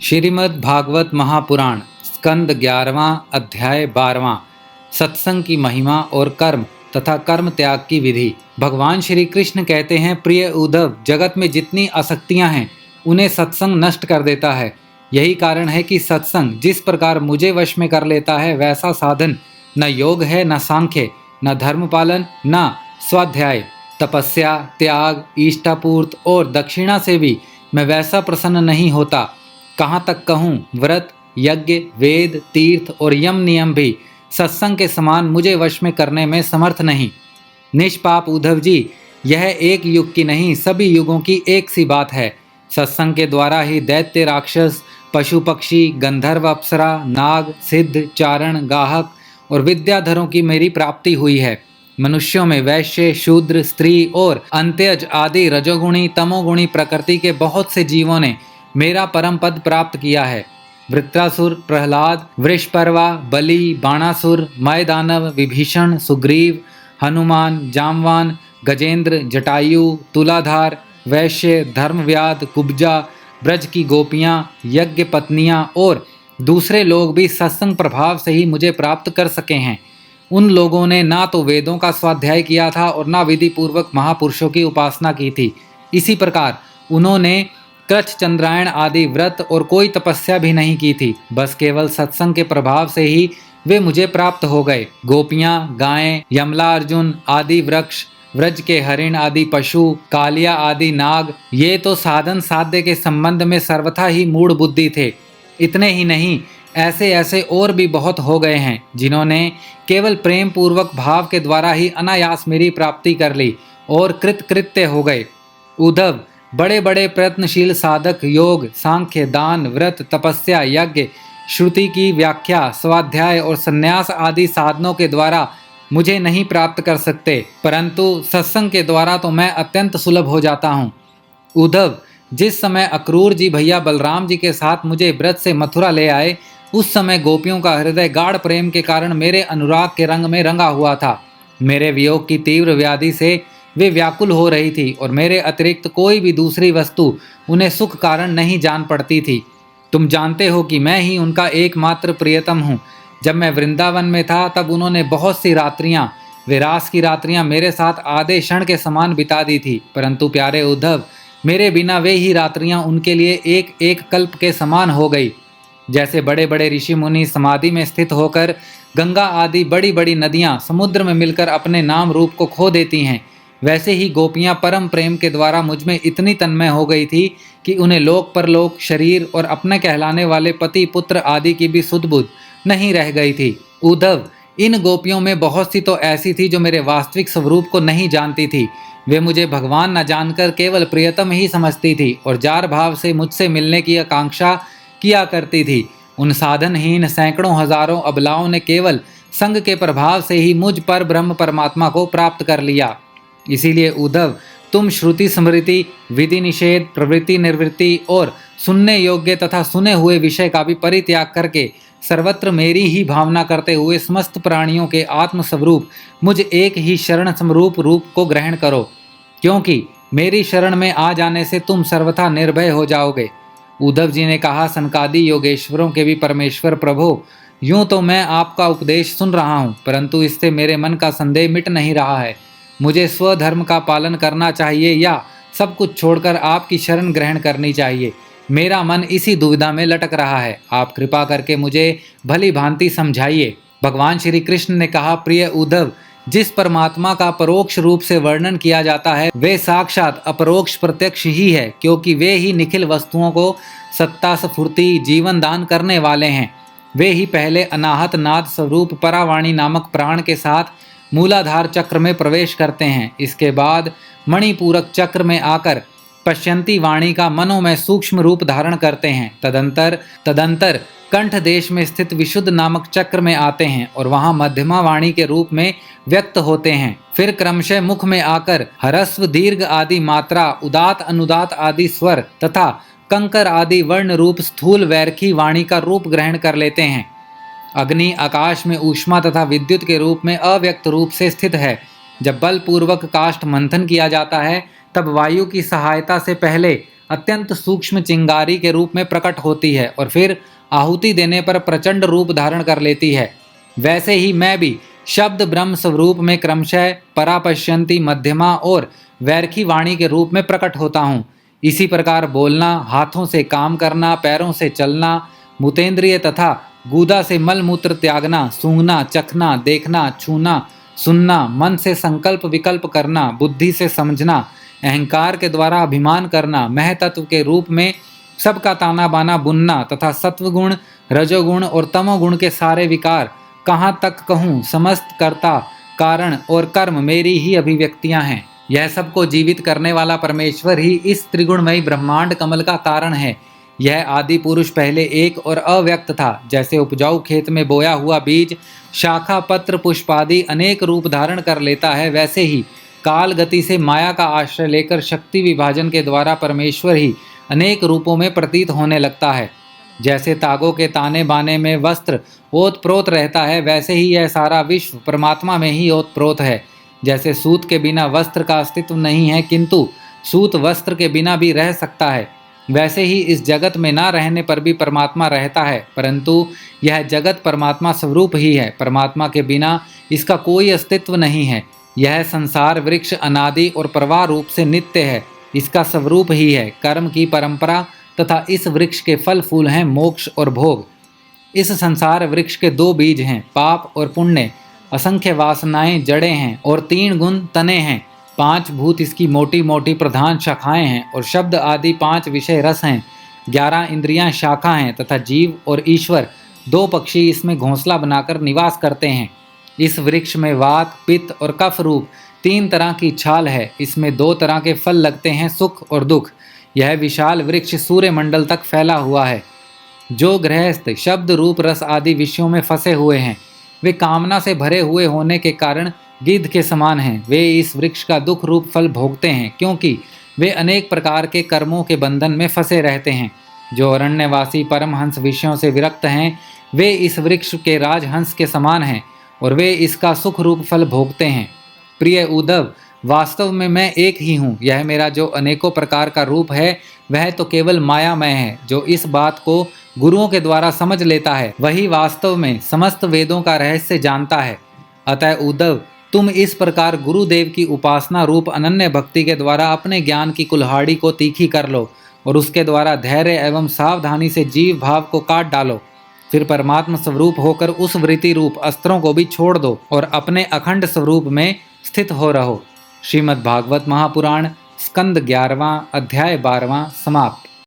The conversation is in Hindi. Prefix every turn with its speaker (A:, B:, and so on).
A: श्रीमद् भागवत महापुराण स्कंद 11वां अध्याय 12वां सत्संग की महिमा और कर्म तथा कर्म त्याग की विधि। भगवान श्री कृष्ण कहते हैं, प्रिय उद्धव, जगत में जितनी आसक्तियां हैं उन्हें सत्संग नष्ट कर देता है। यही कारण है कि सत्संग जिस प्रकार मुझे वश में कर लेता है वैसा साधन न योग है, न सांख्य, न धर्म पालन, न स्वाध्याय, तपस्या, त्याग, इष्टापूर्त और दक्षिणा से भी मैं वैसा प्रसन्न नहीं होता। कहाँ तक कहूँ, व्रत, यज्ञ, वेद, तीर्थ और यम नियम भी सत्संग के समान मुझे वश में करने में समर्थ नहीं। निष्पाप उद्धव जी, यह एक युग की नहीं सभी युगों की एक सी बात है। सत्संग के द्वारा ही दैत्य, राक्षस, पशु पक्षी, गंधर्व, अप्सरा, नाग, सिद्ध, चारण, गाहक और विद्याधरों की मेरी प्राप्ति हुई है। मनुष्यों में वैश्य, शूद्र, स्त्री और अंत्यज आदि रजोगुणी तमोगुणी प्रकृति के बहुत से जीवों ने मेरा परम पद प्राप्त किया है। वृत्रासुर, प्रहलाद, वृषपर्वा, बलि, बाणासुर, मयदानव, विभीषण, सुग्रीव, हनुमान, जामवान, गजेंद्र, जटायु, तुलाधार, वैश्य, धर्मव्याध, कुब्जा, ब्रज की गोपियाँ, यज्ञ पत्नियाँ और दूसरे लोग भी सत्संग प्रभाव से ही मुझे प्राप्त कर सके हैं। उन लोगों ने ना तो वेदों का स्वाध्याय किया था और ना विधि पूर्वक महापुरुषों की उपासना की थी। इसी प्रकार उन्होंने कृच्छ, चंद्रायण आदि व्रत और कोई तपस्या भी नहीं की थी। बस केवल सत्संग के प्रभाव से ही वे मुझे प्राप्त हो गए। गोपियाँ, गायें, यमला अर्जुन आदि वृक्ष, व्रज के हरिण आदि पशु, कालिया आदि नाग, ये तो साधन साध्य के संबंध में सर्वथा ही मूढ़ बुद्धि थे। इतने ही नहीं, ऐसे ऐसे और भी बहुत हो गए हैं जिन्होंने केवल प्रेम पूर्वक भाव के द्वारा ही अनायास मेरी प्राप्ति कर ली और कृतकृत्य हो गए। उद्धव, बड़े बड़े प्रयत्नशील साधक योग, सांख्य, दान, व्रत, तपस्या, यज्ञ, श्रुति की व्याख्या, स्वाध्याय और संन्यास आदि साधनों के द्वारा मुझे नहीं प्राप्त कर सकते, परंतु सत्संग के द्वारा तो मैं अत्यंत सुलभ हो जाता हूँ। उद्धव, जिस समय अक्रूर जी भैया बलराम जी के साथ मुझे ब्रज से मथुरा ले आए, उस समय गोपियों का हृदय गाढ़ प्रेम के कारण मेरे अनुराग के रंग में रंगा हुआ था। मेरे वियोग की तीव्र व्याधि से वे व्याकुल हो रही थी और मेरे अतिरिक्त कोई भी दूसरी वस्तु उन्हें सुख कारण नहीं जान पड़ती थी। तुम जानते हो कि मैं ही उनका एकमात्र प्रियतम हूँ। जब मैं वृंदावन में था तब उन्होंने बहुत सी रात्रियाँ, विरास की रात्रियाँ मेरे साथ आधे क्षण के समान बिता दी थी, परंतु प्यारे उद्धव, मेरे बिना वे ही रात्रियाँ उनके लिए एक एक कल्प के समान हो गई। जैसे बड़े बड़े ऋषि मुनि समाधि में स्थित होकर गंगा आदि बड़ी बड़ी नदियाँ समुद्र में मिलकर अपने नाम रूप को खो देती हैं, वैसे ही गोपियाँ परम प्रेम के द्वारा मुझमें इतनी तन्मय हो गई थी कि उन्हें लोक परलोक, शरीर और अपने कहलाने वाले पति पुत्र आदि की भी सुध बुध नहीं रह गई थी। उद्धव, इन गोपियों में बहुत सी तो ऐसी थी जो मेरे वास्तविक स्वरूप को नहीं जानती थी। वे मुझे भगवान न जानकर केवल प्रियतम ही समझती थी और जार भाव से मुझसे मिलने की आकांक्षा किया करती थी। उन साधनहीन सैकड़ों हजारों अबलाओं ने केवल संग के प्रभाव से ही मुझ पर ब्रह्म परमात्मा को प्राप्त कर लिया। इसीलिए उद्धव, तुम श्रुति स्मृति, विधि निषेध, प्रवृत्ति निवृत्ति और सुनने योग्य तथा सुने हुए विषय का भी परित्याग करके सर्वत्र मेरी ही भावना करते हुए समस्त प्राणियों के आत्म स्वरूप मुझ एक ही शरण समरूप रूप को ग्रहण करो, क्योंकि मेरी शरण में आ जाने से तुम सर्वथा निर्भय हो जाओगे। उद्धव जी ने कहा, सनकादि योगेश्वरों के भी परमेश्वर प्रभो, यूं तो मैं आपका उपदेश सुन रहा हूँ, परंतु इससे मेरे मन का संदेह मिट नहीं रहा है। मुझे स्वधर्म का पालन करना चाहिए या सब कुछ छोड़कर आपकी शरण ग्रहण करनी चाहिए। मेरा मन इसी दुविधा में लटक रहा है। आप कृपा करके मुझे भली भांति समझाइए। भगवान श्री कृष्ण ने कहा, प्रिय उद्धव, जिस परमात्मा का परोक्ष रूप से वर्णन किया जाता है वे साक्षात अपरोक्ष प्रत्यक्ष ही है, क्योंकि वे ही निखिल वस्तुओं को सत्ता, स्फूर्ति, जीवन दान करने वाले हैं। वे ही पहले अनाहत नाद स्वरूप परावाणी नामक प्राण के साथ मूलाधार चक्र में प्रवेश करते हैं। इसके बाद मणिपूरक चक्र में आकर पश्यंती वाणी का मनों में सूक्ष्म रूप धारण करते हैं। तदंतर कंठ देश में स्थित विशुद्ध नामक चक्र में आते हैं और वहां मध्यमा वाणी के रूप में व्यक्त होते हैं। फिर क्रमशः मुख में आकर ह्रस्व, दीर्घ आदि मात्रा, उदात, अनुदात आदि स्वर तथा कंकर आदि वर्ण रूप स्थूल वैरखी वाणी का रूप ग्रहण कर लेते हैं। अग्नि आकाश में ऊष्मा तथा विद्युत के रूप में अव्यक्त रूप से स्थित है। जब बलपूर्वक काष्ठ मंथन किया जाता है तब वायु की सहायता से पहले अत्यंत सूक्ष्म चिंगारी के रूप में प्रकट होती है और फिर आहुति देने पर प्रचंड रूप धारण कर लेती है, वैसे ही मैं भी शब्द ब्रह्म स्वरूप में क्रमशः परापश्यंती, मध्यमा और वैरखी वाणी के रूप में प्रकट होता हूँ। इसी प्रकार बोलना, हाथों से काम करना, पैरों से चलना, मूतेंद्रिय तथा गूदा से मल मूत्र त्यागना, सूंघना, चखना, देखना, छूना, सुनना, मन से संकल्प विकल्प करना, बुद्धि से समझना, अहंकार के द्वारा अभिमान करना, महतत्व के रूप में सबका ताना बाना बुनना तथा सत्वगुण, रजोगुण और तमोगुण के सारे विकार, कहाँ तक कहूँ, समस्त कर्ता, कारण और कर्म मेरी ही अभिव्यक्तियां हैं। यह सबको जीवित करने वाला परमेश्वर ही इस त्रिगुणमयी ब्रह्मांड कमल का कारण है। यह आदि पुरुष पहले एक और अव्यक्त था। जैसे उपजाऊ खेत में बोया हुआ बीज शाखा, पत्र, पुष्प आदि अनेक रूप धारण कर लेता है, वैसे ही काल गति से माया का आश्रय लेकर शक्ति विभाजन के द्वारा परमेश्वर ही अनेक रूपों में प्रतीत होने लगता है। जैसे तागों के ताने बाने में वस्त्र ओतप्रोत रहता है, वैसे ही यह सारा विश्व परमात्मा में ही ओतप्रोत है। जैसे सूत के बिना वस्त्र का अस्तित्व नहीं है, किंतु सूत वस्त्र के बिना भी रह सकता है, वैसे ही इस जगत में ना रहने पर भी परमात्मा रहता है, परंतु यह जगत परमात्मा स्वरूप ही है। परमात्मा के बिना इसका कोई अस्तित्व नहीं है। यह संसार वृक्ष अनादि और प्रवाह रूप से नित्य है, इसका स्वरूप ही है कर्म की परंपरा, तथा इस वृक्ष के फल फूल हैं मोक्ष और भोग। इस संसार वृक्ष के दो बीज हैं, पाप और पुण्य, असंख्य वासनाएं जड़ें हैं और 3 गुण तने हैं, 5 भूत इसकी मोटी मोटी प्रधान शाखाएं हैं और शब्द आदि 5 विषय रस हैं, 11 इंद्रियां शाखा हैं तथा जीव और ईश्वर 2 पक्षी इसमें घोंसला बनाकर निवास करते हैं। इस वृक्ष में वात, पित्त और कफ रूप 3 तरह की छाल है। इसमें 2 तरह के फल लगते हैं, सुख और दुख। यह विशाल वृक्ष सूर्य मंडल तक फैला हुआ है। जो गृहस्थ शब्द रूप रस आदि विषयों में फंसे हुए हैं, वे कामना से भरे हुए होने के कारण गिद्ध के समान हैं। वे इस वृक्ष का दुख रूप फल भोगते हैं, क्योंकि वे अनेक प्रकार के कर्मों के बंधन में फंसे रहते हैं। जो अरण्यवासी परमहंस विषयों से विरक्त हैं, वे इस वृक्ष के राजहंस के समान हैं और वे इसका सुख रूप फल भोगते हैं। प्रिय उद्धव, वास्तव में मैं एक ही हूँ। यह मेरा जो अनेकों प्रकार का रूप है, वह तो केवल मायामय है। जो इस बात को गुरुओं के द्वारा समझ लेता है, वही वास्तव में समस्त वेदों का रहस्य जानता है। अतः उद्धव, तुम इस प्रकार गुरुदेव की उपासना रूप अनन्य भक्ति के द्वारा अपने ज्ञान की कुल्हाड़ी को तीखी कर लो और उसके द्वारा धैर्य एवं सावधानी से जीव भाव को काट डालो। फिर परमात्मा स्वरूप होकर उस वृत्ति रूप अस्त्रों को भी छोड़ दो और अपने अखंड स्वरूप में स्थित हो रहो। श्रीमद् भागवत महापुराण स्कंद 11वां अध्याय 12वां समाप्त।